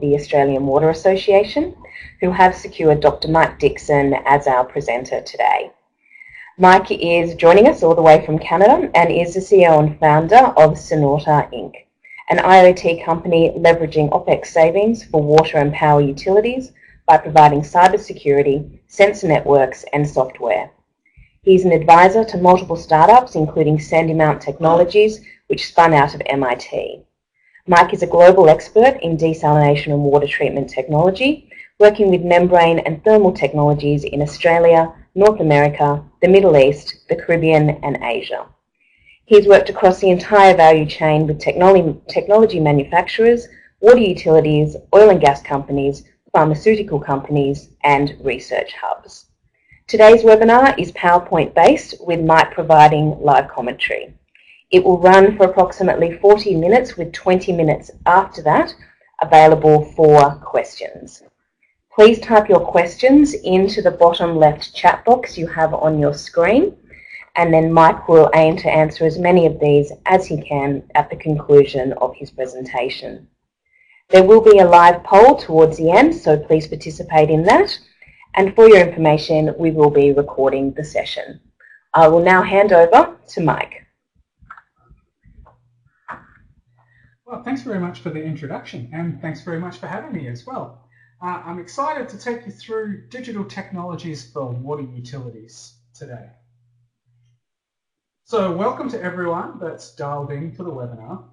the Australian Water Association, who have secured Dr. Mike Dixon as our presenter today. Mike is joining us all the way from Canada and is the CEO and founder of Synauta Inc, an IoT company leveraging OPEX savings for water and power utilities by providing cybersecurity, sensor networks and software. He's an advisor to multiple startups, including Sandymount Technologies, which spun out of MIT. Mike is a global expert in desalination and water treatment technology, working with membrane and thermal technologies in Australia, North America, the Middle East, the Caribbean and Asia. He's worked across the entire value chain with technology manufacturers, water utilities, oil and gas companies, pharmaceutical companies and research hubs. Today's webinar is PowerPoint based, with Mike providing live commentary. It will run for approximately 40 minutes, with 20 minutes after that available for questions. Please type your questions into the bottom left chat box you have on your screen, and then Mike will aim to answer as many of these as he can at the conclusion of his presentation. There will be a live poll towards the end, so please participate in that. And for your information, we will be recording the session. I will now hand over to Mike. Well, thanks very much for the introduction, and thanks very much for having me as well. I'm excited to take you through digital technologies for water utilities today. So welcome to everyone that's dialed in for the webinar.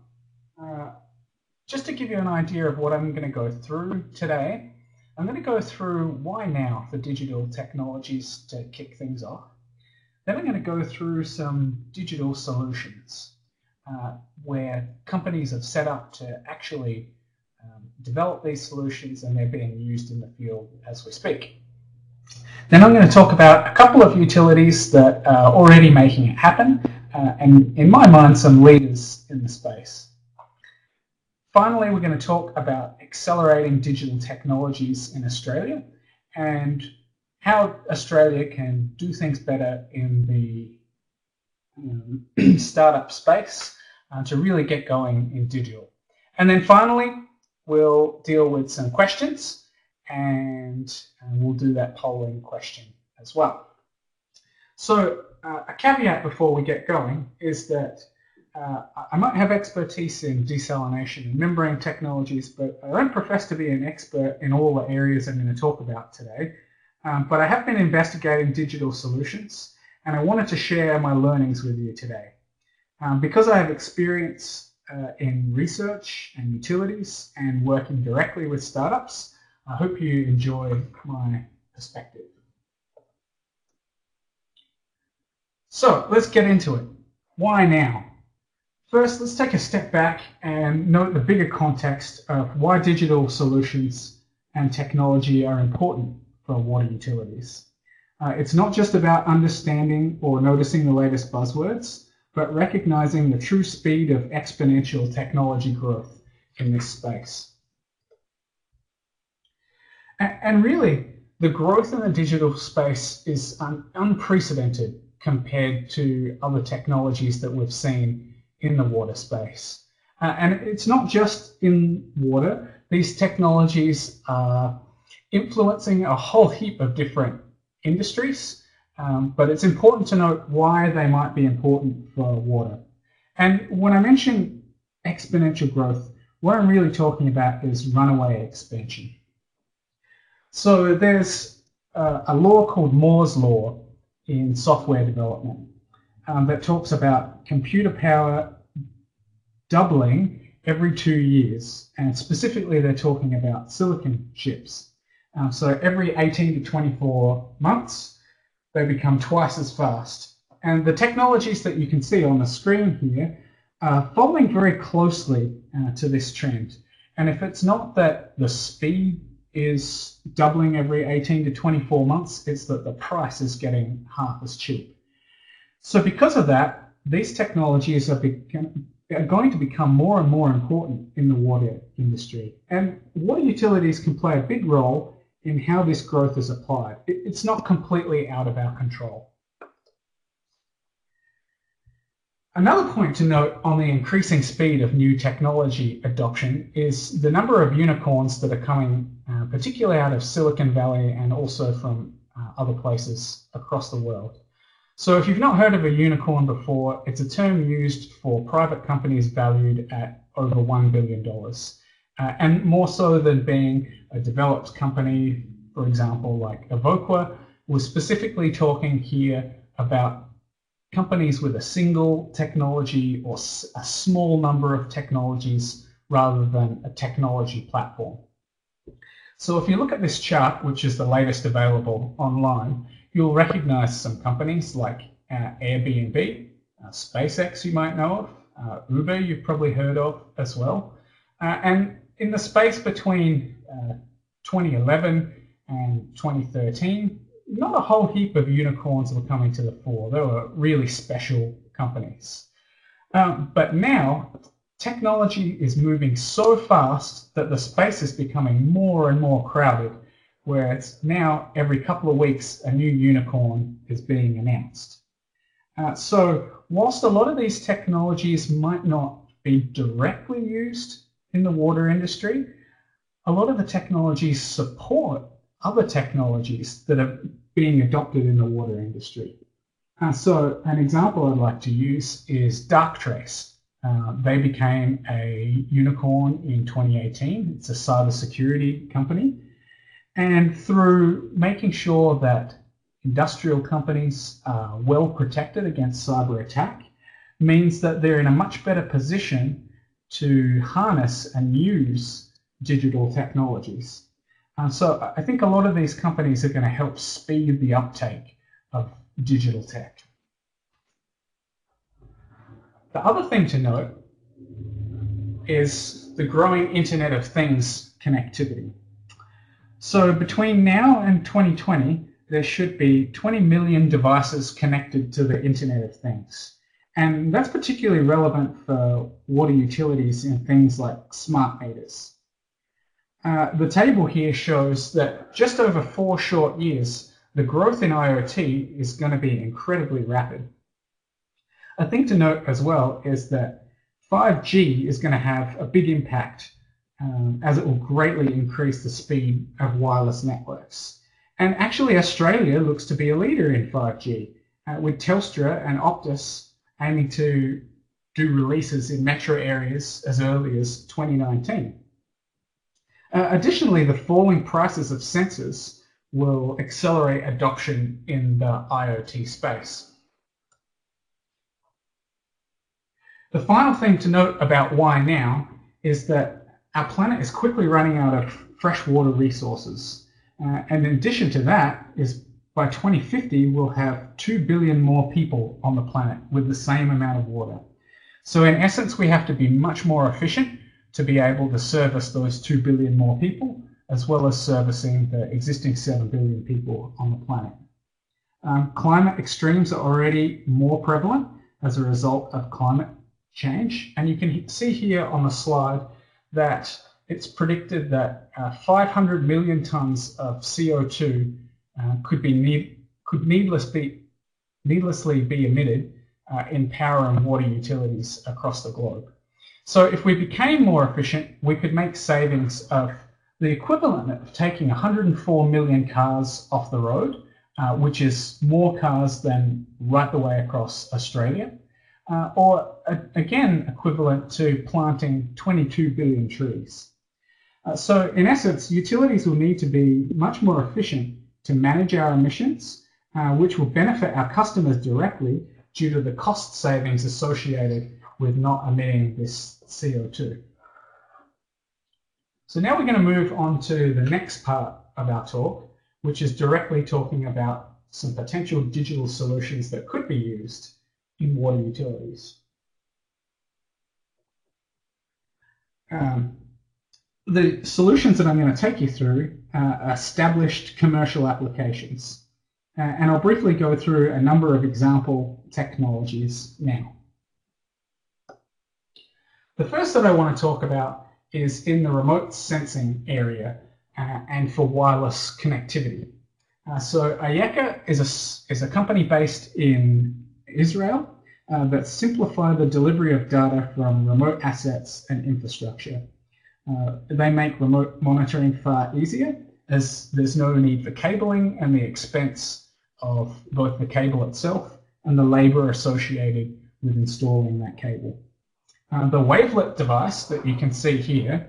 Just to give you an idea of what I'm going to go through today, I'm going to go through why now for digital technologies to kick things off. Then I'm going to go through some digital solutions where companies have set up to actually develop these solutions, and they're being used in the field as we speak. Then I'm going to talk about a couple of utilities that are already making it happen, and in my mind, some leaders in the space. Finally, we're going to talk about accelerating digital technologies in Australia and how Australia can do things better in the startup space to really get going in digital. And then finally, we'll deal with some questions, and we'll do that polling question as well. So a caveat before we get going is that I might have expertise in desalination and membrane technologies, but I don't profess to be an expert in all the areas I'm going to talk about today. But I have been investigating digital solutions, and I wanted to share my learnings with you today. Because I have experience in research and utilities and working directly with startups, I hope you enjoy my perspective. So let's get into it. Why now? First, let's take a step back and note the bigger context of why digital solutions and technology are important for water utilities. It's not just about understanding or noticing the latest buzzwords, but recognizing the true speed of exponential technology growth in this space. And really, the growth in the digital space is unprecedented compared to other technologies that we've seen in the water space. And it's not just in water. These technologies are influencing a whole heap of different industries. But it's important to note why they might be important for water. And when I mention exponential growth, what I'm really talking about is runaway expansion. So there's a law called Moore's Law in software development that talks about computer power doubling every 2 years. And specifically, they're talking about silicon chips. So every 18 to 24 months, they become twice as fast. And the technologies that you can see on the screen here are following very closely to this trend. And if it's not that the speed is doubling every 18 to 24 months, it's that the price is getting half as cheap. So because of that, these technologies are going to become more and more important in the water industry. And water utilities can play a big role in how this growth is applied. It's not completely out of our control. Another point to note on the increasing speed of new technology adoption is the number of unicorns that are coming, particularly out of Silicon Valley and also from other places across the world. So if you've not heard of a unicorn before, it's a term used for private companies valued at over $1 billion. And more so than being a developed company, for example, like Evoqua, we're specifically talking here about companies with a single technology or a small number of technologies rather than a technology platform. So if you look at this chart, which is the latest available online, you'll recognize some companies like Airbnb, SpaceX you might know of, Uber you've probably heard of as well. And in the space between 2011 and 2013, not a whole heap of unicorns were coming to the fore. They were really special companies. But now, technology is moving so fast that the space is becoming more and more crowded, where it's now every couple of weeks a new unicorn is being announced. So whilst a lot of these technologies might not be directly used in the water industry, a lot of the technologies support other technologies that are being adopted in the water industry. So an example I'd like to use is Darktrace. They became a unicorn in 2018. It's a cybersecurity company. And through making sure that industrial companies are well protected against cyber attack, means that they're in a much better position to harness and use digital technologies. So I think a lot of these companies are going to help speed the uptake of digital tech. The other thing to note is the growing Internet of Things connectivity. So between now and 2020, there should be 20 million devices connected to the Internet of Things. And that's particularly relevant for water utilities and things like smart meters. The table here shows that just over 4 short years, the growth in IoT is going to be incredibly rapid. A thing to note as well is that 5G is going to have a big impact as it will greatly increase the speed of wireless networks. And actually Australia looks to be a leader in 5G, with Telstra and Optus aiming to do releases in metro areas as early as 2019. Additionally, the falling prices of sensors will accelerate adoption in the IoT space. The final thing to note about why now is that our planet is quickly running out of freshwater resources. And in addition to that, is by 2050, we'll have 2 billion more people on the planet with the same amount of water. So in essence, we have to be much more efficient to be able to service those 2 billion more people, as well as servicing the existing 7 billion people on the planet. Climate extremes are already more prevalent as a result of climate change. And you can see here on the slide that it's predicted that 500 million tons of CO2 could needlessly be emitted in power and water utilities across the globe. So if we became more efficient, we could make savings of the equivalent of taking 104 million cars off the road, which is more cars than right the way across Australia, or again equivalent to planting 22 billion trees. So in essence, utilities will need to be much more efficient to manage our emissions, which will benefit our customers directly due to the cost savings associated with not emitting this CO2. So now we're going to move on to the next part of our talk, which is directly talking about some potential digital solutions that could be used in water utilities. The solutions that I'm going to take you through are established commercial applications. And I'll briefly go through a number of example technologies now. The first that I want to talk about is in the remote sensing area and for wireless connectivity. So Ayeka is a company based in Israel, that simplify the delivery of data from remote assets and infrastructure. They make remote monitoring far easier, as there's no need for cabling and the expense of both the cable itself and the labor associated with installing that cable. The wavelet device that you can see here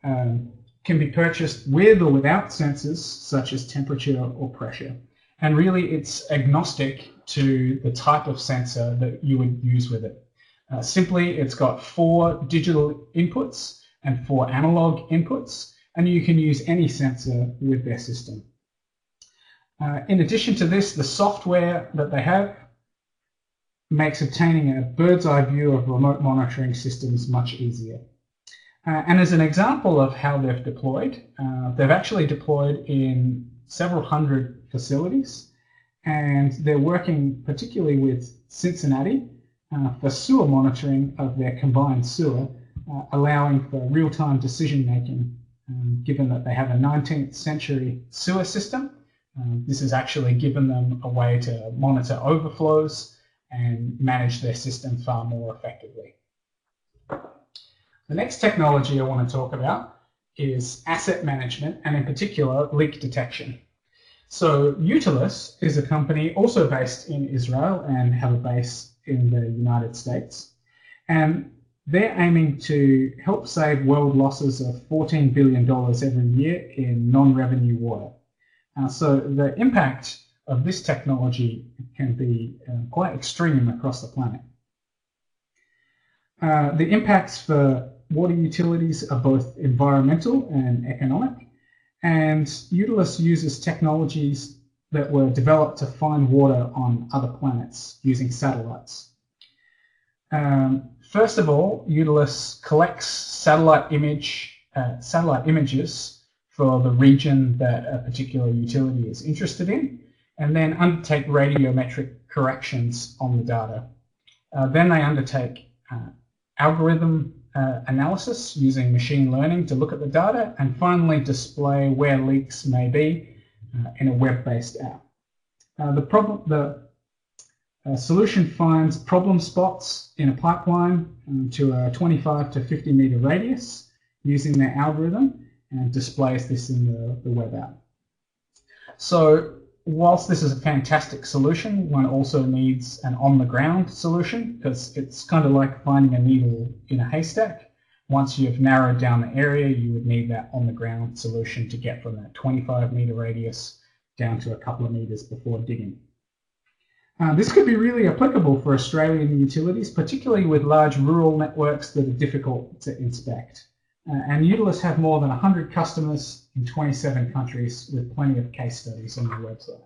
can be purchased with or without sensors such as temperature or pressure. And really it's agnostic to the type of sensor that you would use with it. Simply, it's got 4 digital inputs and 4 analog inputs, and you can use any sensor with their system. In addition to this, the software that they have makes obtaining a bird's eye view of remote monitoring systems much easier. And as an example of how they've deployed, they've actually deployed in several hundred facilities, and they're working particularly with Cincinnati for sewer monitoring of their combined sewer, allowing for real-time decision-making, given that they have a 19th century sewer system. This has actually given them a way to monitor overflows and manage their system far more effectively. The next technology I want to talk about is asset management, and in particular leak detection. So Utilis is a company also based in Israel and have a base in the United States, and they're aiming to help save world losses of $14 billion every year in non-revenue water. So the impact of this technology can be quite extreme across the planet. The impacts for water utilities are both environmental and economic, and Utilis uses technologies that were developed to find water on other planets using satellites. First of all, Utilis collects satellite images for the region that a particular utility is interested in, and then undertake radiometric corrections on the data. Then they undertake algorithm analysis using machine learning to look at the data, and finally display where leaks may be in a web-based app. The solution finds problem spots in a pipeline to a 25 to 50 meter radius using their algorithm, and displays this in the web app. So whilst this is a fantastic solution, one also needs an on-the-ground solution, because it's kind of like finding a needle in a haystack. Once you've narrowed down the area, you would need that on-the-ground solution to get from that 25 meter radius down to a couple of meters before digging. This could be really applicable for Australian utilities, particularly with large rural networks that are difficult to inspect. And Utilis have more than 100 customers in 27 countries, with plenty of case studies on their website.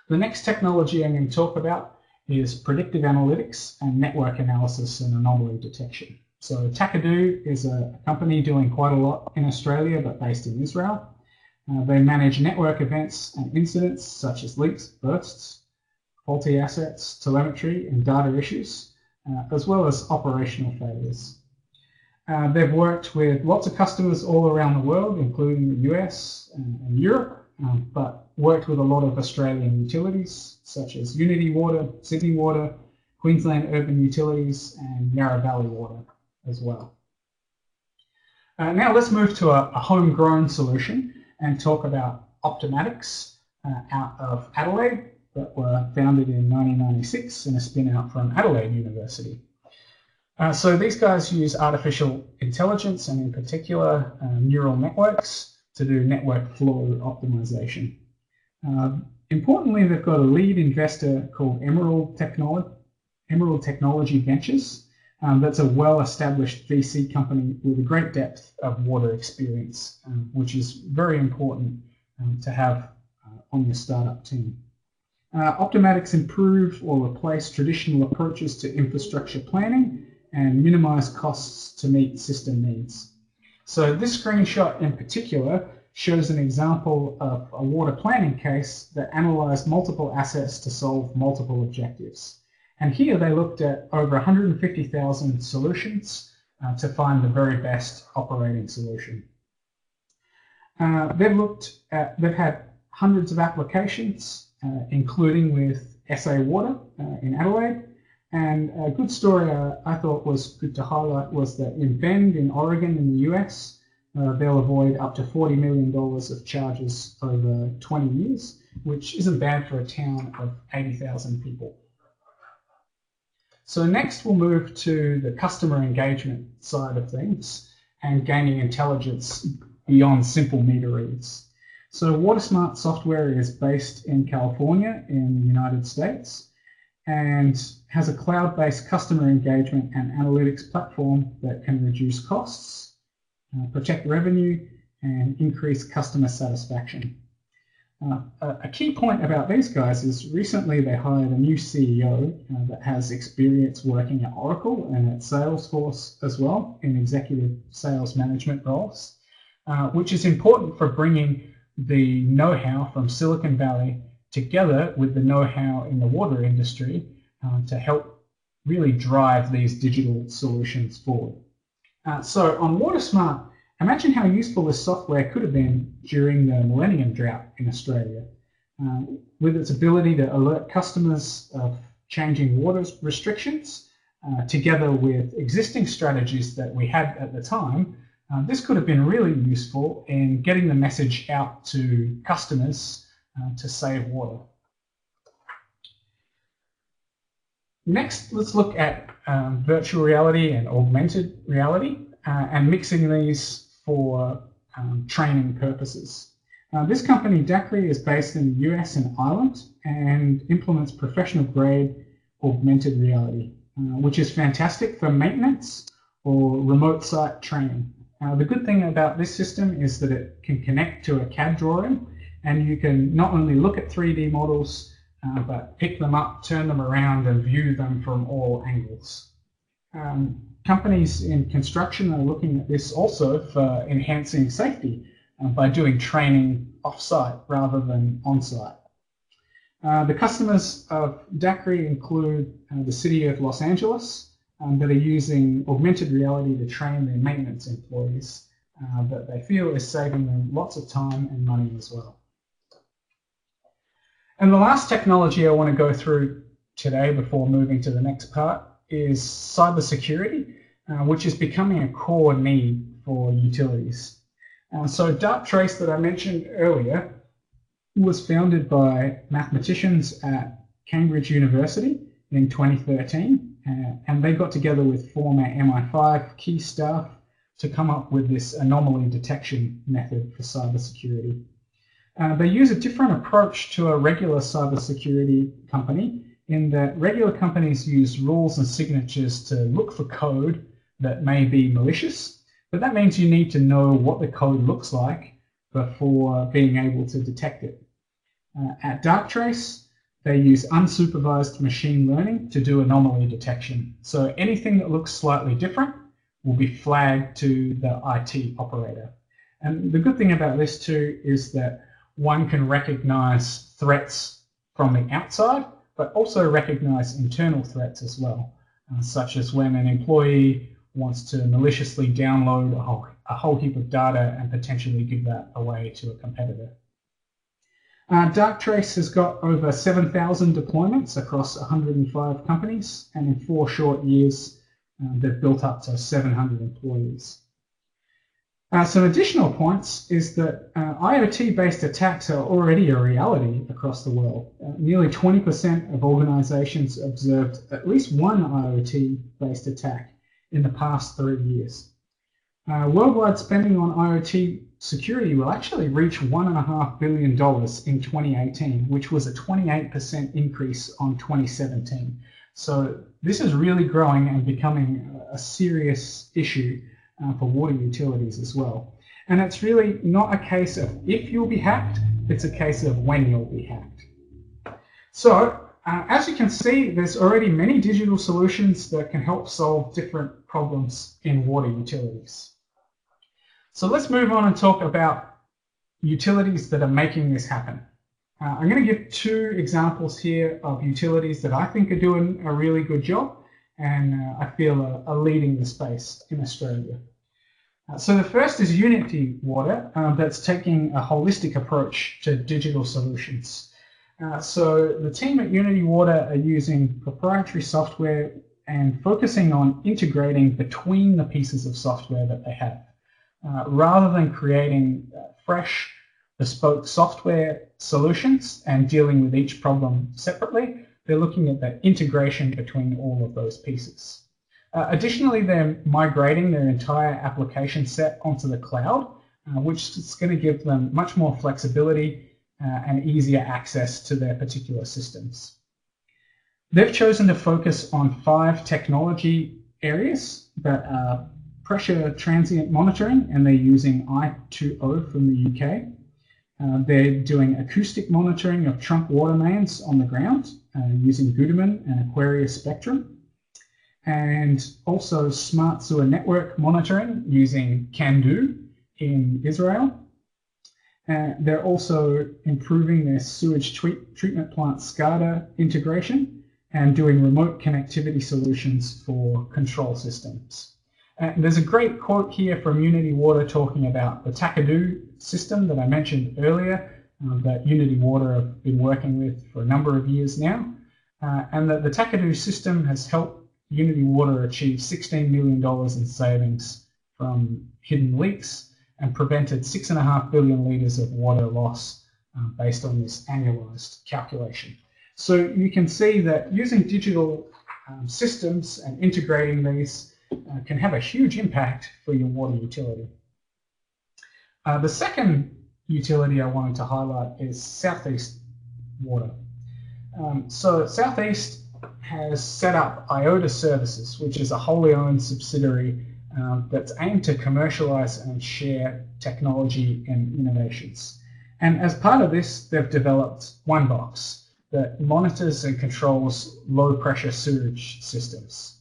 The next technology I'm going to talk about is predictive analytics and network analysis and anomaly detection. So Takadu is a company doing quite a lot in Australia, but based in Israel. They manage network events and incidents such as leaks, bursts, faulty assets, telemetry and data issues, as well as operational failures. They've worked with lots of customers all around the world, including the US and Europe, but worked with a lot of Australian utilities such as Unity Water, Sydney Water, Queensland Urban Utilities and Yarra Valley Water as well. Now let's move to a homegrown solution and talk about Optimatics out of Adelaide, that were founded in 1996 and a spin out from Adelaide University. So these guys use artificial intelligence and in particular neural networks to do network flow optimization. Importantly, they've got a lead investor called Emerald Technology Ventures. That's a well-established VC company with a great depth of water experience, which is very important to have on your startup team. Optimatics improve or replace traditional approaches to infrastructure planning and minimize costs to meet system needs. So this screenshot in particular shows an example of a water planning case that analyzed multiple assets to solve multiple objectives. And here they looked at over 150,000 solutions to find the very best operating solution. They've had hundreds of applications, including with SA Water in Adelaide, And a good story I thought was good to highlight was that in Bend in Oregon in the US, they'll avoid up to $40 million of charges over 20 years, which isn't bad for a town of 80,000 people. So next we'll move to the customer engagement side of things and gaining intelligence beyond simple meter reads. So WaterSmart software is based in California in the United States and has a cloud-based customer engagement and analytics platform that can reduce costs, protect revenue, and increase customer satisfaction. A key point about these guys is recently they hired a new CEO that has experience working at Oracle and at Salesforce as well in executive sales management roles, which is important for bringing the know-how from Silicon Valley together with the know-how in the water industry to help really drive these digital solutions forward. So on WaterSmart, imagine how useful this software could have been during the Millennium Drought in Australia, with its ability to alert customers of changing water restrictions, together with existing strategies that we had at the time. This could have been really useful in getting the message out to customers to save water. Next, let's look at virtual reality and augmented reality and mixing these for training purposes. This company, DACRI, is based in the US and Ireland and implements professional grade augmented reality, which is fantastic for maintenance or remote site training. The good thing about this system is that it can connect to a CAD drawing, and you can not only look at 3D models, but pick them up, turn them around, and view them from all angles. Companies in construction are looking at this also for enhancing safety by doing training off-site rather than on-site. The customers of DACRI include the City of Los Angeles, that are using augmented reality to train their maintenance employees that they feel is saving them lots of time and money as well. And the last technology I want to go through today before moving to the next part is cybersecurity, which is becoming a core need for utilities. So Darktrace that I mentioned earlier was founded by mathematicians at Cambridge University in 2013. And they got together with former MI5 key staff to come up with this anomaly detection method for cybersecurity. They use a different approach to a regular cybersecurity company in that regular companies use rules and signatures to look for code that may be malicious, but that means you need to know what the code looks like before being able to detect it. At Darktrace, they use unsupervised machine learning to do anomaly detection. So anything that looks slightly different will be flagged to the IT operator. And the good thing about this too is that one can recognize threats from the outside, but also recognize internal threats as well, such as when an employee wants to maliciously download a whole heap of data and potentially give that away to a competitor. Darktrace has got over 7,000 deployments across 105 companies, and in 4 short years, they've built up to 700 employees. Some additional points is that IoT-based attacks are already a reality across the world. Nearly 20% of organizations observed at least one IoT-based attack in the past 3 years. Worldwide spending on IoT security will actually reach $1.5 billion in 2018, which was a 28% increase on 2017. So this is really growing and becoming a serious issue for water utilities as well. And it's really not a case of if you'll be hacked, it's a case of when you'll be hacked. So as you can see, there's already many digital solutions that can help solve different problems in water utilities. So let's move on and talk about utilities that are making this happen. I'm going to give 2 examples here of utilities that I think are doing a really good job and I feel are leading the space in Australia. So the first is Unity Water, that's taking a holistic approach to digital solutions. So the team at Unity Water are using proprietary software and focusing on integrating between the pieces of software that they have. Rather than creating fresh, bespoke software solutions and dealing with each problem separately, they're looking at the integration between all of those pieces. Additionally, they're migrating their entire application set onto the cloud, which is going to give them much more flexibility and easier access to their particular systems. They've chosen to focus on 5 technology areas that are pressure transient monitoring, and they're using I2O from the UK. They're doing acoustic monitoring of trunk water mains on the ground using Gudeman and Aquarius Spectrum, and also smart sewer network monitoring using Candu in Israel. They're also improving their sewage treatment plant SCADA integration and doing remote connectivity solutions for control systems. There's a great quote here from Unity Water talking about the Takadu system that I mentioned earlier, that Unity Water have been working with for a number of years now, and that the Takadu system has helped Unity Water achieve $16 million in savings from hidden leaks and prevented 6.5 billion litres of water loss based on this annualised calculation. So you can see that using digital systems and integrating these can have a huge impact for your water utility. The second utility I wanted to highlight is Southeast Water. So Southeast has set up IOTA Services, which is a wholly owned subsidiary that's aimed to commercialize and share technology and innovations. And as part of this, they've developed OneBox that monitors and controls low pressure sewage systems.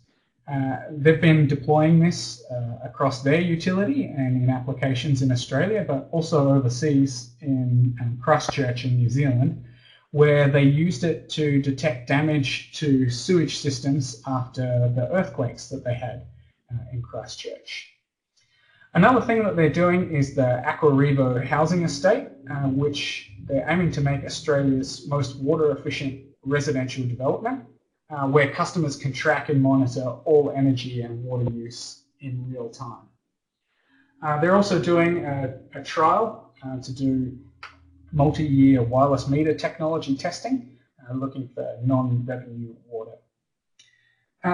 They've been deploying this across their utility and in applications in Australia, but also overseas in Christchurch in New Zealand, where they used it to detect damage to sewage systems after the earthquakes that they had in Christchurch. Another thing that they're doing is the Aquarivo housing estate, which they're aiming to make Australia's most water efficient residential development, where customers can track and monitor all energy and water use in real time. They're also doing a trial to do multi-year wireless meter technology testing, looking for non-revenue water.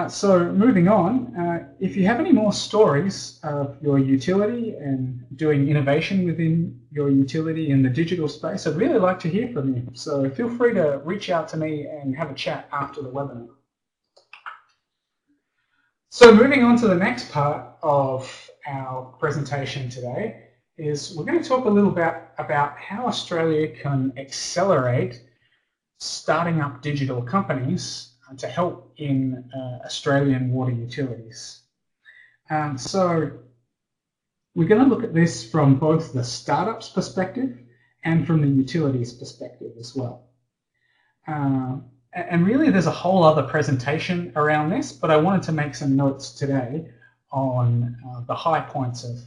So moving on, if you have any more stories of your utility and doing innovation within your utility in the digital space, I'd really like to hear from you. So feel free to reach out to me and have a chat after the webinar. So moving on to the next part of our presentation today is we're going to talk a little bit about how Australia can accelerate starting up digital companies to help in Australian water utilities. So we're going to look at this from both the startups perspective and from the utilities perspective as well. And really there's a whole other presentation around this, but I wanted to make some notes today on the high points of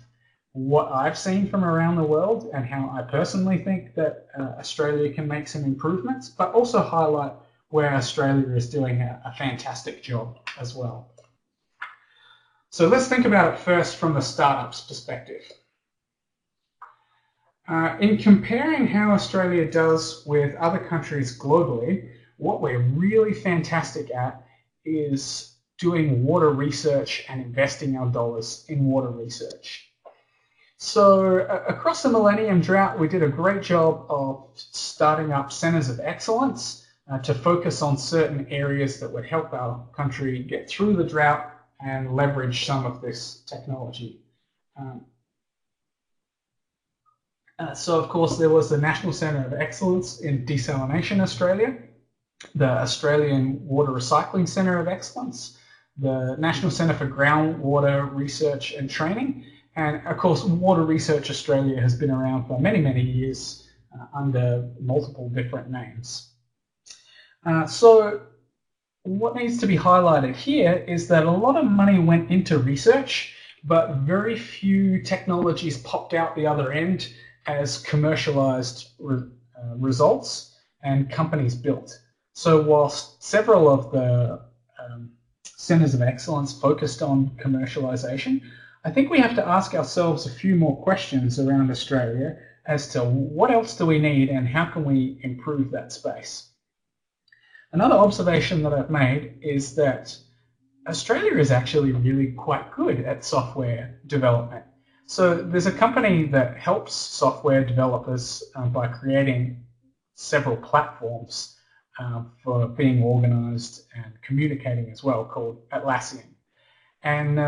what I've seen from around the world and how I personally think that Australia can make some improvements, but also highlight where Australia is doing a fantastic job as well. So let's think about it first from the startups perspective. In comparing how Australia does with other countries globally, what we're really fantastic at is doing water research and investing our dollars in water research. So across the Millennium Drought, we did a great job of starting up centres of excellence to focus on certain areas that would help our country get through the drought and leverage some of this technology. So of course there was the National Centre of Excellence in Desalination Australia, the Australian Water Recycling Centre of Excellence, the National Centre for Groundwater Research and Training, and of course Water Research Australia has been around for many, many years under multiple different names. So what needs to be highlighted here is that a lot of money went into research, but very few technologies popped out the other end as commercialized results. and companies built. So whilst several of the centres of excellence focused on commercialisation, I think we have to ask ourselves a few more questions around Australia as to what else do we need and how can we improve that space. Another observation that I've made is that Australia is actually really quite good at software development. So there's a company that helps software developers by creating several platforms for being organised and communicating as well, called Atlassian. And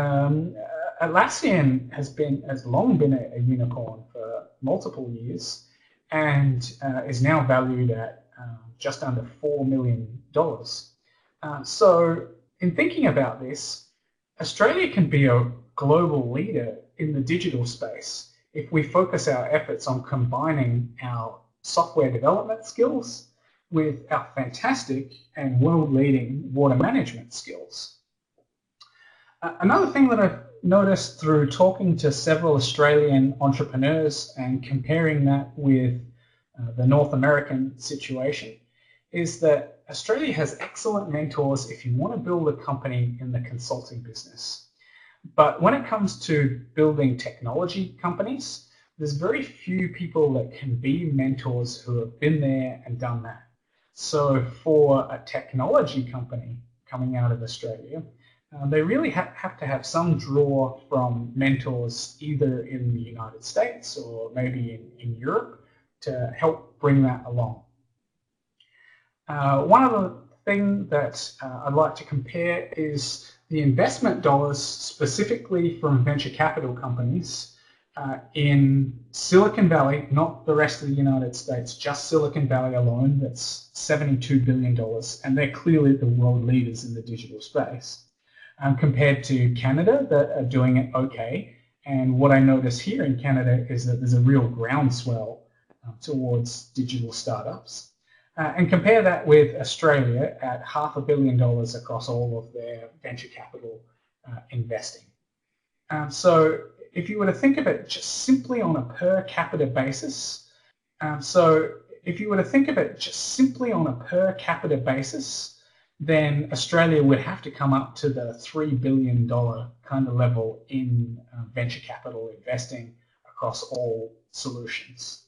Atlassian has long been a unicorn for multiple years and is now valued at just under $4 million. So in thinking about this, Australia can be a global leader in the digital space if we focus our efforts on combining our software development skills with our fantastic and world-leading water management skills. Another thing that I've noticed through talking to several Australian entrepreneurs and comparing that with the North American situation is that Australia has excellent mentors if you want to build a company in the consulting business. But when it comes to building technology companies, there's very few people that can be mentors who have been there and done that. So for a technology company coming out of Australia, they really have to have some draw from mentors either in the United States or maybe in Europe to help bring that along. One other thing that I'd like to compare is the investment dollars specifically from venture capital companies in Silicon Valley, not the rest of the United States, just Silicon Valley alone. That's $72 billion, and they're clearly the world leaders in the digital space. Compared to Canada that are doing it okay. And what I notice here in Canada is that there's a real groundswell towards digital startups. And compare that with Australia at $500 million across all of their venture capital investing. So if you were to think of it just simply on a per capita basis, then Australia would have to come up to the $3 billion kind of level in venture capital investing across all solutions.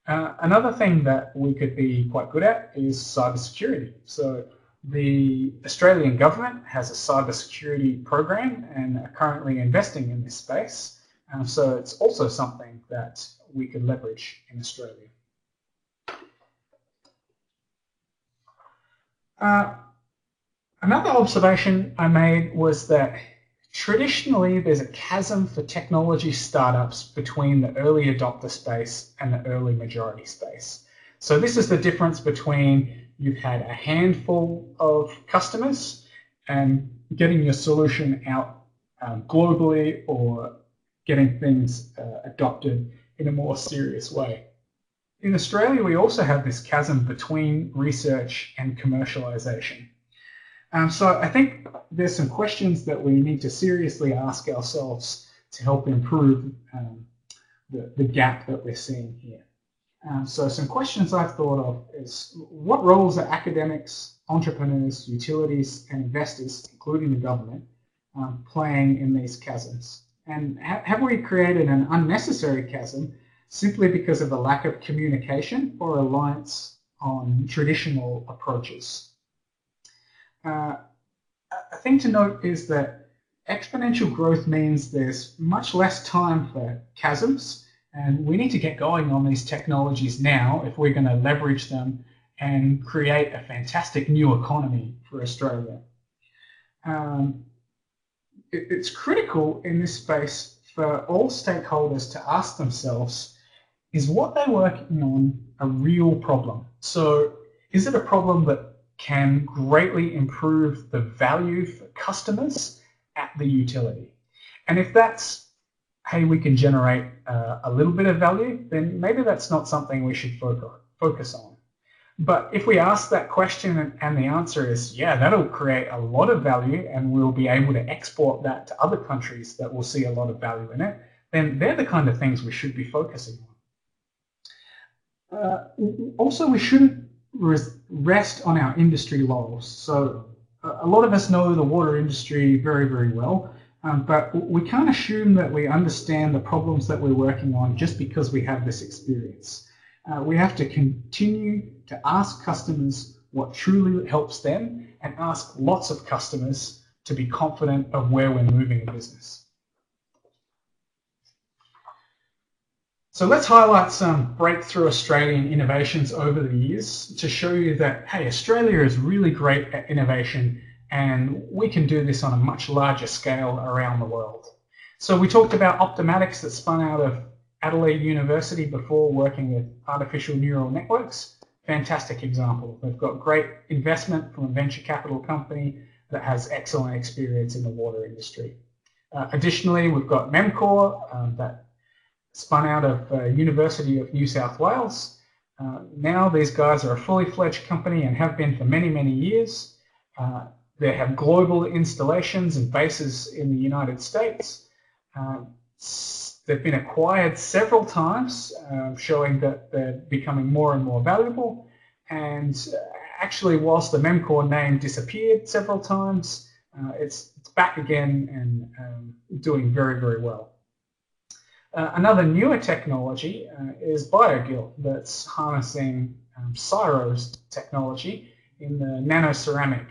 Another thing that we could be quite good at is cybersecurity. So the Australian government has a cybersecurity program and are currently investing in this space. So it's also something that we could leverage in Australia. Another observation I made was that traditionally there's a chasm for technology startups between the early adopter space and the early majority space. So this is the difference between you've had a handful of customers and getting your solution out globally or getting things adopted in a more serious way. In Australia, we also have this chasm between research and commercialization. So I think there's some questions that we need to seriously ask ourselves to help improve the gap that we're seeing here. So some questions I've thought of is, what roles are academics, entrepreneurs, utilities, and investors, including the government, playing in these chasms? And have we created an unnecessary chasm simply because of the lack of communication or reliance on traditional approaches? A thing to note is that exponential growth means there's much less time for chasms, and we need to get going on these technologies now if we're going to leverage them and create a fantastic new economy for Australia. It's critical in this space for all stakeholders to ask themselves, is what they're working on a real problem? So is it a problem that can greatly improve the value for customers at the utility? And if that's, hey, we can generate a little bit of value, then maybe that's not something we should focus on. But if we ask that question and the answer is, yeah, that'll create a lot of value and we'll be able to export that to other countries that will see a lot of value in it, then they're the kind of things we should be focusing on. Also, we shouldn't rest on our industry laurels. So a lot of us know the water industry very, very well, but we can't assume that we understand the problems that we're working on just because we have this experience. We have to continue to ask customers what truly helps them and ask lots of customers to be confident of where we're moving in business. So let's highlight some breakthrough Australian innovations over the years to show you that, hey, Australia is really great at innovation and we can do this on a much larger scale around the world. So we talked about Optimatics that spun out of Adelaide University before working with artificial neural networks. Fantastic example. They've got great investment from a venture capital company that has excellent experience in the water industry. Additionally, we've got Memcor that spun out of University of New South Wales. Now these guys are a fully fledged company and have been for many, many years. They have global installations and bases in the United States. They've been acquired several times, showing that they're becoming more and more valuable. And actually, whilst the Memcor name disappeared several times, it's back again and doing very, very well. Another newer technology is BioGil that's harnessing Cyro's technology in the nanoceramic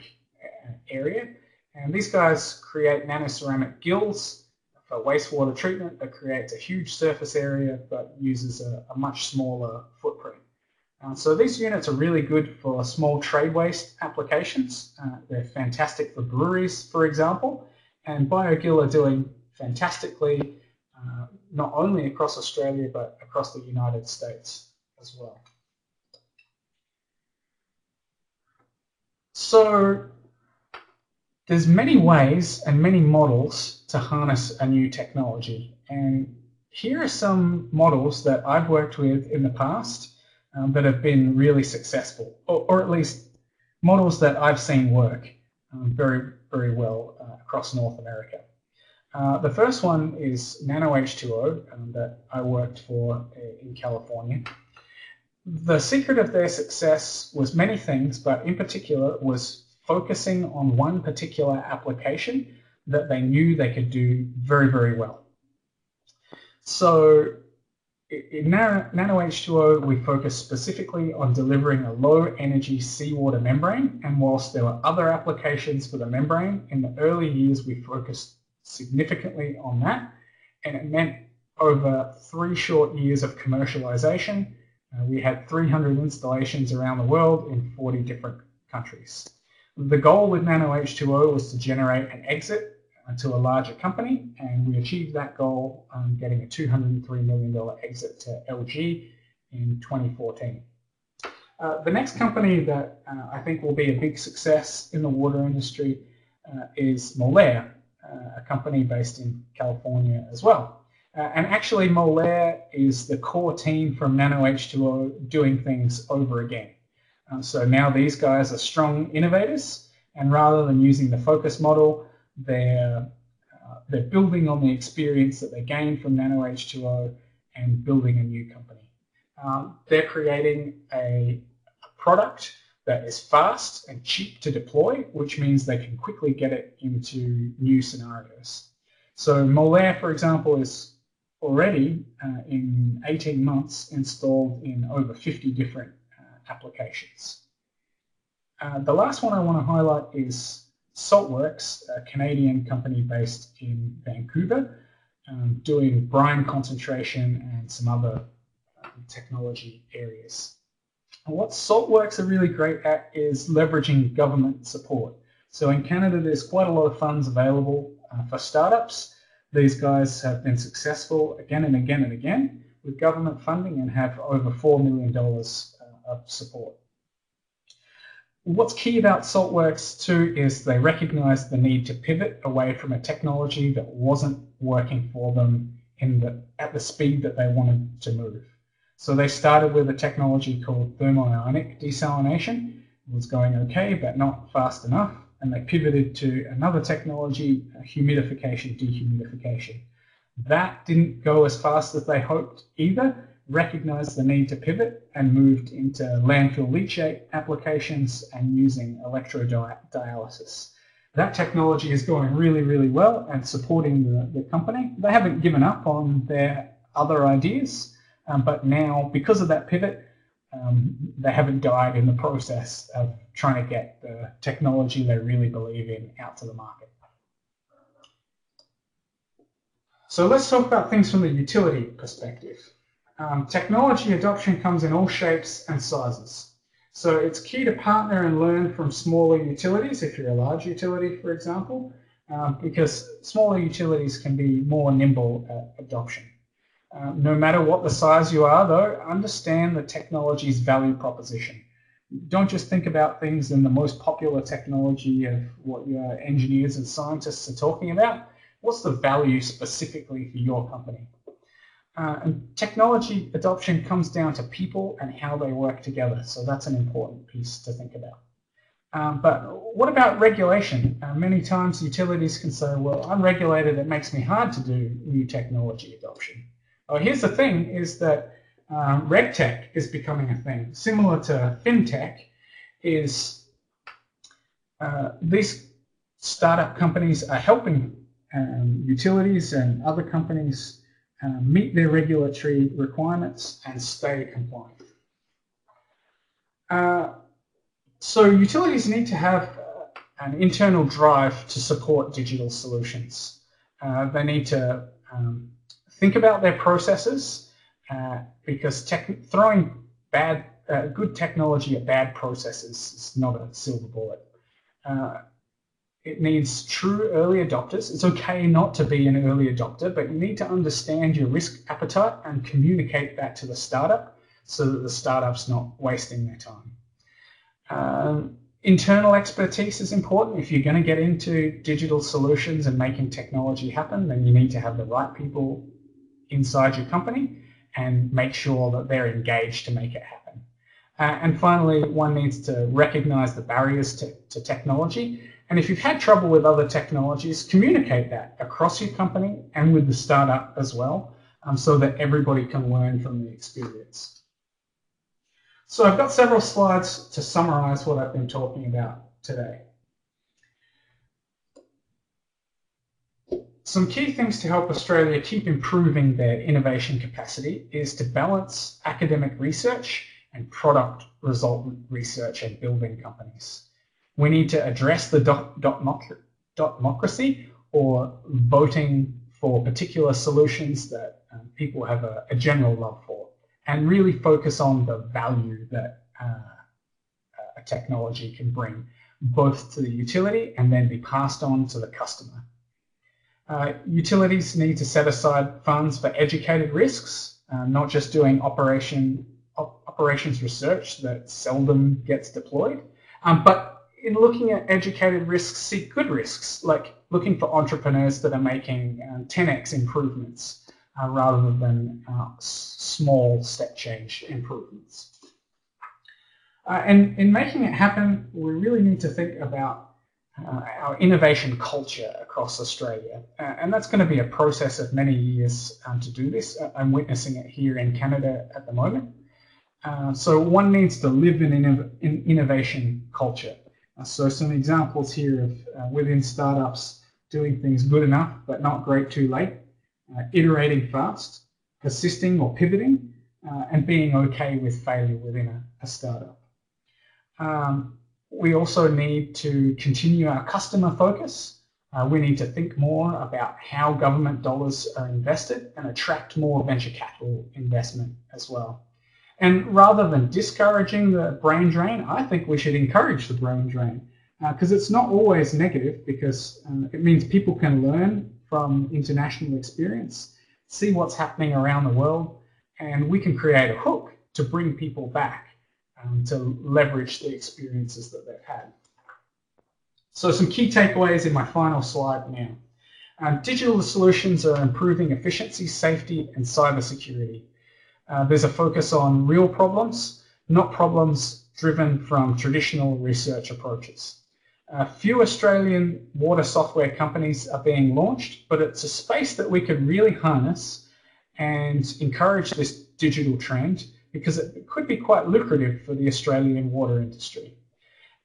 area. And these guys create nanoceramic gills for wastewater treatment that creates a huge surface area but uses a much smaller footprint. So these units are really good for small trade waste applications. They're fantastic for breweries, for example, and BioGil are doing fantastically not only across Australia, but across the United States as well. So there's many ways and many models to harness a new technology. And here are some models that I've worked with in the past that have been really successful, or at least models that I've seen work very, very well across North America. The first one is Nano H2O that I worked for in California. The secret of their success was many things, but in particular was focusing on one particular application that they knew they could do very, very well. So in Nano H2O, we focused specifically on delivering a low energy seawater membrane, and whilst there were other applications for the membrane, in the early years we focused significantly on that, and it meant over 3 short years of commercialization. We had 300 installations around the world in 40 different countries. The goal with Nano H2O was to generate an exit to a larger company, and we achieved that goal, getting a $203 million exit to LG in 2014. The next company that I think will be a big success in the water industry is Molaire, a company based in California as well. And actually Molaire is the core team from Nano H2O doing things over again. So now these guys are strong innovators, and rather than using the focus model, they're building on the experience that they gained from Nano H2O and building a new company. They're creating a product that is fast and cheap to deploy, which means they can quickly get it into new scenarios. So Molaire, for example, is already in 18 months installed in over 50 different applications. The last one I want to highlight is Saltworks, a Canadian company based in Vancouver, doing brine concentration and some other technology areas. And what Saltworks are really great at is leveraging government support. So in Canada, there's quite a lot of funds available for startups. These guys have been successful again and again and again with government funding and have over $4 million of support. What's key about Saltworks too is they recognize the need to pivot away from a technology that wasn't working for them at the speed that they wanted to move. So they started with a technology called thermoionic desalination. It was going okay, but not fast enough. And they pivoted to another technology, humidification, dehumidification. That didn't go as fast as they hoped either. recognized the need to pivot and moved into landfill leachate applications and using electrodialysis. That technology is going really, really well and supporting the company. They haven't given up on their other ideas, but now, because of that pivot, they haven't died in the process of trying to get the technology they really believe in out to the market. So let's talk about things from the utility perspective. Technology adoption comes in all shapes and sizes. So it's key to partner and learn from smaller utilities, if you're a large utility, for example, because smaller utilities can be more nimble at adoption. No matter what the size you are, though, understand the technology's value proposition. Don't just think about things in the most popular technology of what your engineers and scientists are talking about. What's the value specifically for your company? And technology adoption comes down to people and how they work together, so that's an important piece to think about. But what about regulation? Many times utilities can say, well, I'm regulated, it makes me hard to do new technology adoption. Well, here's the thing, is that RegTech is becoming a thing. Similar to FinTech, is these startup companies are helping utilities and other companies meet their regulatory requirements and stay compliant. So utilities need to have an internal drive to support digital solutions. They need to think about their processes, because throwing good technology at bad processes is not a silver bullet. It needs true early adopters. It's okay not to be an early adopter, but you need to understand your risk appetite and communicate that to the startup so that the startup's not wasting their time. Internal expertise is important. If you're going to get into digital solutions and making technology happen, then you need to have the right people inside your company and make sure that they're engaged to make it happen. And finally, one needs to recognize the barriers to technology. And if you've had trouble with other technologies, communicate that across your company and with the startup as well, so that everybody can learn from the experience. So I've got several slides to summarize what I've been talking about today. Some key things to help Australia keep improving their innovation capacity is to balance academic research and product result research and building companies. We need to address the dotmocracy, or voting for particular solutions that people have a general love for, and really focus on the value that a technology can bring, both to the utility and then be passed on to the customer. Utilities need to set aside funds for educated risks, not just doing operations research that seldom gets deployed, but in looking at educated risks, seek good risks, like looking for entrepreneurs that are making 10x improvements rather than small step change improvements. And in making it happen, we really need to think about our innovation culture across Australia. And that's going to be a process of many years to do this. I'm witnessing it here in Canada at the moment. So one needs to live in innovation culture. So some examples here of within startups doing things good enough but not great too late, iterating fast, persisting or pivoting, and being okay with failure within a startup. We also need to continue our customer focus. We need to think more about how government dollars are invested and attract more venture capital investment as well. And rather than discouraging the brain drain, I think we should encourage the brain drain, because it's not always negative, because it means people can learn from international experience, see what's happening around the world, and we can create a hook to bring people back to leverage the experiences that they've had. So some key takeaways in my final slide now. Digital solutions are improving efficiency, safety, and cybersecurity. There's a focus on real problems, not problems driven from traditional research approaches. Few Australian water software companies are being launched, but it's a space that we could really harness and encourage this digital trend because it could be quite lucrative for the Australian water industry.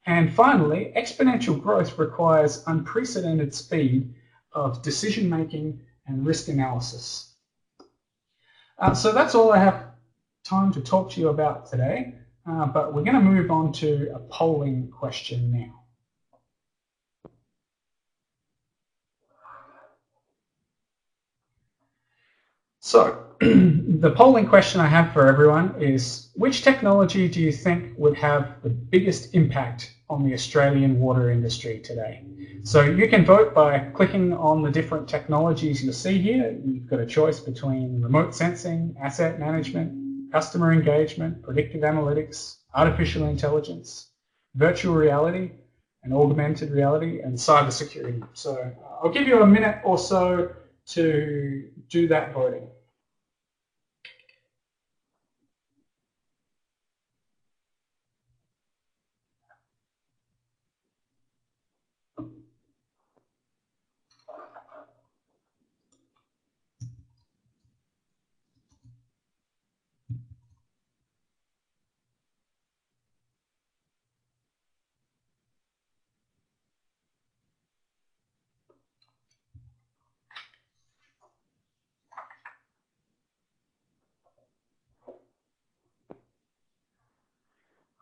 And finally, exponential growth requires unprecedented speed of decision making and risk analysis. So that's all I have time to talk to you about today, but we're going to move on to a polling question now. So the polling question I have for everyone is, which technology do you think would have the biggest impact on the Australian water industry today? So you can vote by clicking on the different technologies you'll see here. You've got a choice between remote sensing, asset management, customer engagement, predictive analytics, artificial intelligence, virtual reality, and augmented reality, and cybersecurity. So I'll give you a minute or so to do that voting.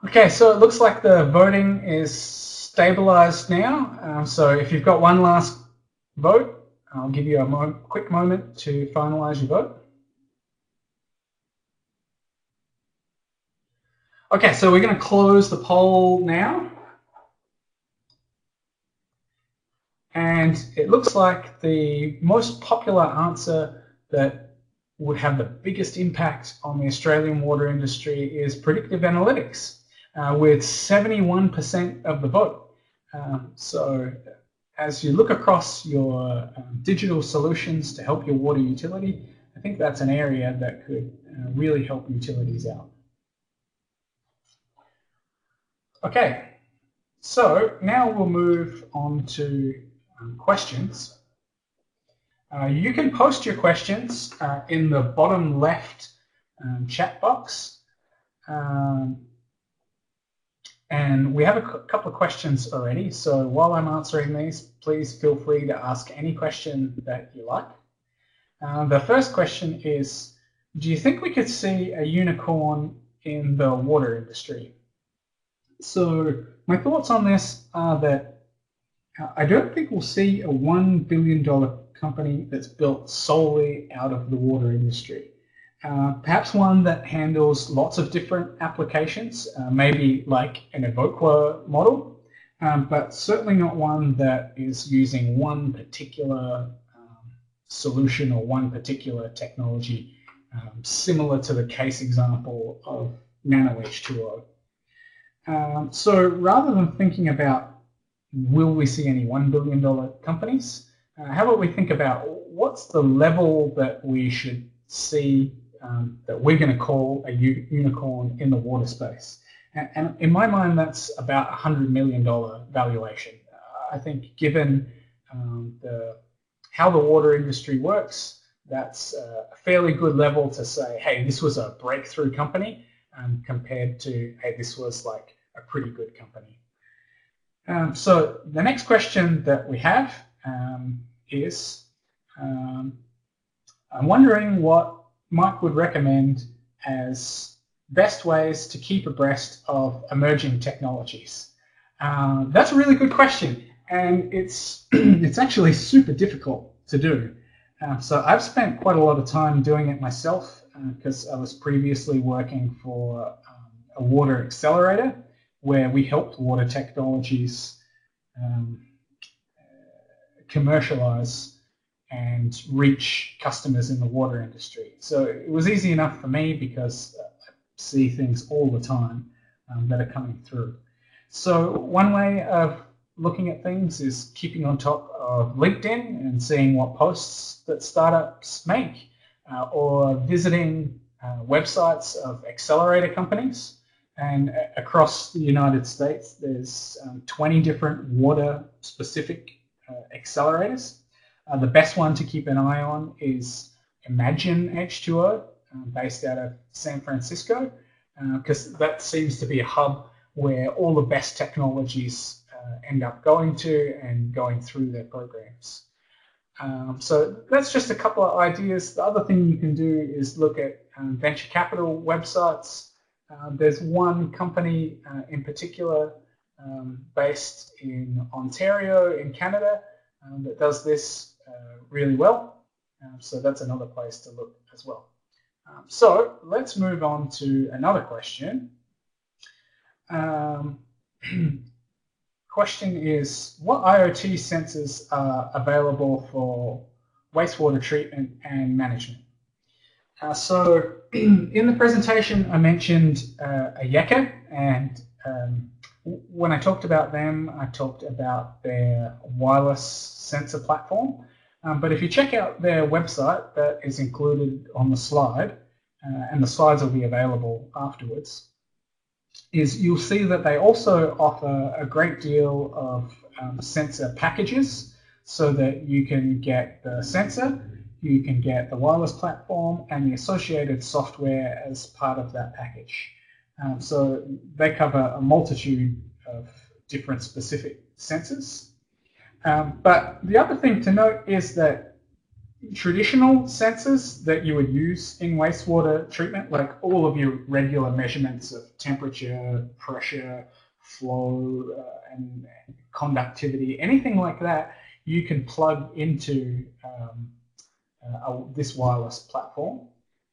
Okay, so it looks like the voting is stabilized now. So if you've got one last vote, I'll give you a quick moment to finalize your vote. Okay, so we're going to close the poll now. And it looks like the most popular answer that would have the biggest impact on the Australian water industry is predictive analytics, with 71% of the vote. So as you look across your digital solutions to help your water utility, I think that's an area that could really help utilities out. Okay, so now we'll move on to questions. You can post your questions in the bottom left chat box. And we have a couple of questions already, so while I'm answering these, please feel free to ask any question that you like. The first question is, do you think we could see a unicorn in the water industry? So my thoughts on this are that I don't think we'll see a $1 billion company that's built solely out of the water industry. Perhaps one that handles lots of different applications, maybe like an Evoqua model, but certainly not one that is using one particular solution or one particular technology, similar to the case example of Nano H2O. So rather than thinking about will we see any $1 billion companies, how about we think about what's the level that we should see that we're going to call a unicorn in the water space. And in my mind, that's about $100 million valuation. I think given how the water industry works, that's a fairly good level to say, hey, this was a breakthrough company compared to, hey, this was like a pretty good company. So the next question that we have is, I'm wondering what Mike would recommend as best ways to keep abreast of emerging technologies. That's a really good question, and it's actually super difficult to do. So I've spent quite a lot of time doing it myself because I was previously working for a water accelerator where we helped water technologies commercialize and reach customers in the water industry. So it was easy enough for me because I see things all the time that are coming through. So one way of looking at things is keeping on top of LinkedIn and seeing what posts that startups make, or visiting websites of accelerator companies. And across the United States, there's 20 different water-specific accelerators. The best one to keep an eye on is Imagine H2O, based out of San Francisco, because that seems to be a hub where all the best technologies end up going to and going through their programs. So that's just a couple of ideas. The other thing you can do is look at venture capital websites. There's one company in particular based in Ontario in Canada that does this really well. So that's another place to look as well. So let's move on to another question. Question is, what IoT sensors are available for wastewater treatment and management? So in the presentation, I mentioned Ayeka, and when I talked about them, I talked about their wireless sensor platform. But if you check out their website, that is included on the slide, and the slides will be available afterwards, is you'll see that they also offer a great deal of sensor packages, so that you can get the sensor, you can get the wireless platform, and the associated software as part of that package. So they cover a multitude of different specific sensors. But the other thing to note is that traditional sensors that you would use in wastewater treatment, like all of your regular measurements of temperature, pressure, flow, and conductivity, anything like that, you can plug into this wireless platform.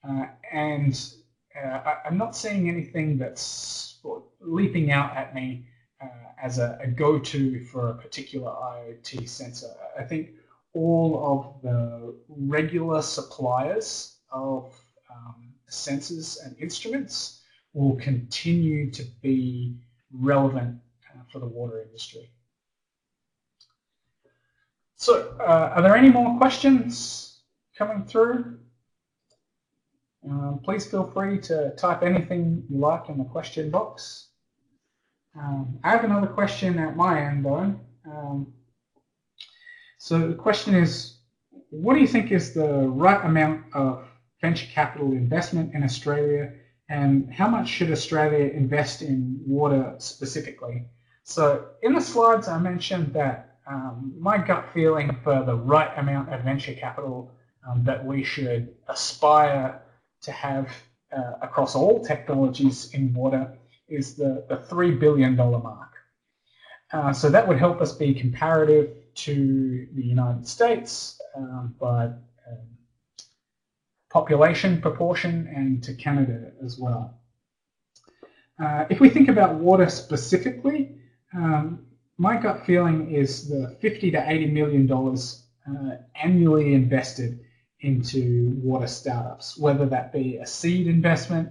I'm not seeing anything that's leaping out at me as a go-to for a particular IoT sensor. I think all of the regular suppliers of sensors and instruments will continue to be relevant for the water industry. So, are there any more questions coming through? Please feel free to type anything you like in the question box. I have another question at my end, though. So the question is, what do you think is the right amount of venture capital investment in Australia, and how much should Australia invest in water specifically? So in the slides, I mentioned that my gut feeling for the right amount of venture capital that we should aspire to have across all technologies in water is the $3 billion mark. So that would help us be comparative to the United States by population proportion, and to Canada as well. If we think about water specifically, my gut feeling is the $50 to $80 million annually invested into water startups, whether that be a seed investment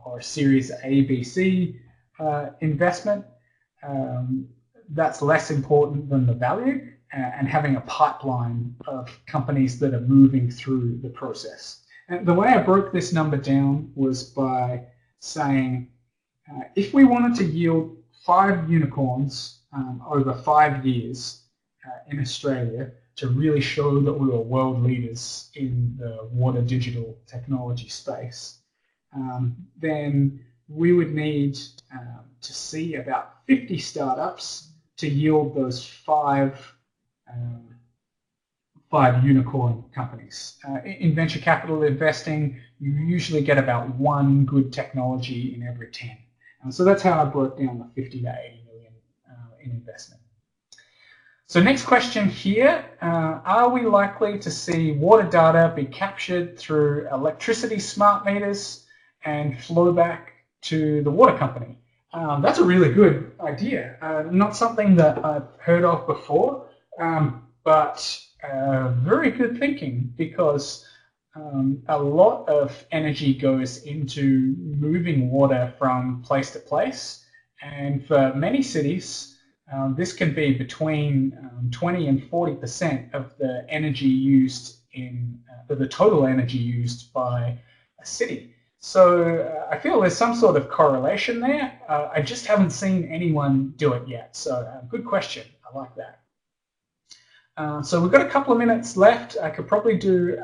or a Series A, B, C investment. That's less important than the value, and having a pipeline of companies that are moving through the process. And the way I broke this number down was by saying, if we wanted to yield 5 unicorns over 5 years in Australia to really show that we were world leaders in the water digital technology space, then we would need to see about 50 startups to yield those 5 unicorn companies. In venture capital investing, you usually get about 1 good technology in every 10. So that's how I broke down the 50 to 80 million in investment. So next question here, are we likely to see water data be captured through electricity smart meters and flow back to the water company? That's a really good idea. Not something that I've heard of before, but very good thinking, because a lot of energy goes into moving water from place to place, and for many cities, this can be between 20 and 40% of the energy used in the total energy used by a city. So I feel there's some sort of correlation there. I just haven't seen anyone do it yet. So good question. I like that. So we've got a couple of minutes left. I could probably do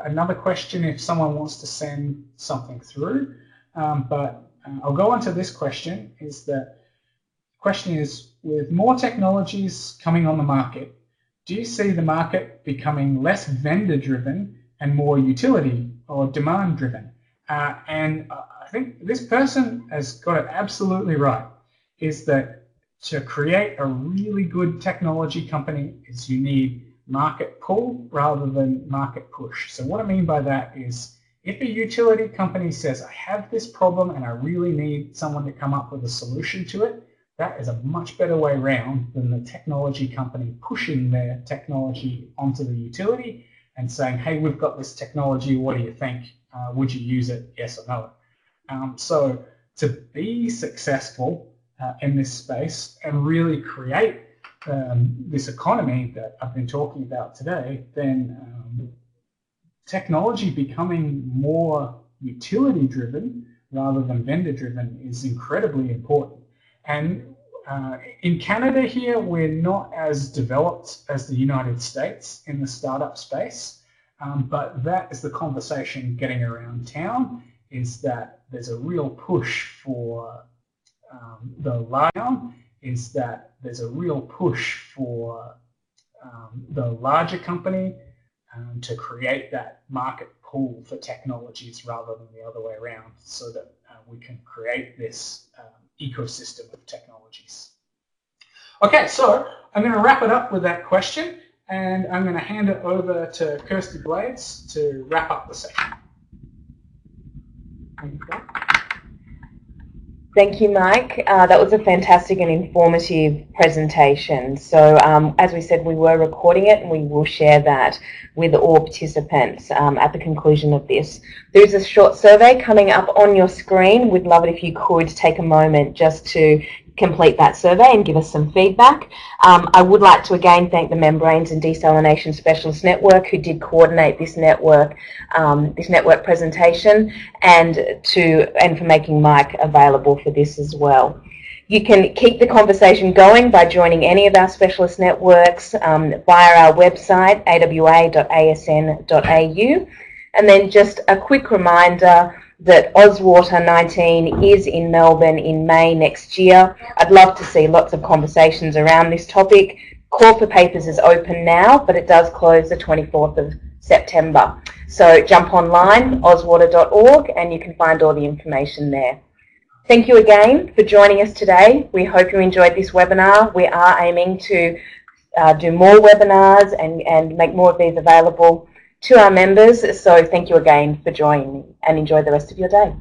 another question if someone wants to send something through, but I'll go on to this question. The question is, with more technologies coming on the market, do you see the market becoming less vendor-driven and more utility or demand-driven? And I think this person has got it absolutely right, is that to create a really good technology company is you need market pull rather than market push. So what I mean by that is, if a utility company says, I have this problem and I really need someone to come up with a solution to it, that is a much better way around than the technology company pushing their technology onto the utility and saying, hey, we've got this technology, what do you think? Would you use it, yes or no? So to be successful in this space and really create this economy that I've been talking about today, then technology becoming more utility-driven rather than vendor-driven is incredibly important. And in Canada here, we're not as developed as the United States in the startup space, but that is the conversation getting around town, is that there's a real push for the larger company to create that market pool for technologies rather than the other way around, so that we can create this ecosystem of technologies. Okay, so I'm going to wrap it up with that question, and I'm going to hand it over to Kirsty Blades to wrap up the session. Thank you, Mike. That was a fantastic and informative presentation. So as we said, we were recording it and we will share that with all participants at the conclusion of this. There's a short survey coming up on your screen. We'd love it if you could take a moment just to complete that survey and give us some feedback. I would like to again thank the Membranes and Desalination Specialist Network who did coordinate this network presentation, and for making Mike available for this as well. You can keep the conversation going by joining any of our specialist networks via our website, awa.asn.au. And then just a quick reminder that Ozwater 19 is in Melbourne in May next year. I'd love to see lots of conversations around this topic. Call for papers is open now, but it does close the 24th of September. So jump online, ozwater.org, and you can find all the information there. Thank you again for joining us today. We hope you enjoyed this webinar. We are aiming to do more webinars and make more of these available to our members. So thank you again for joining, and enjoy the rest of your day.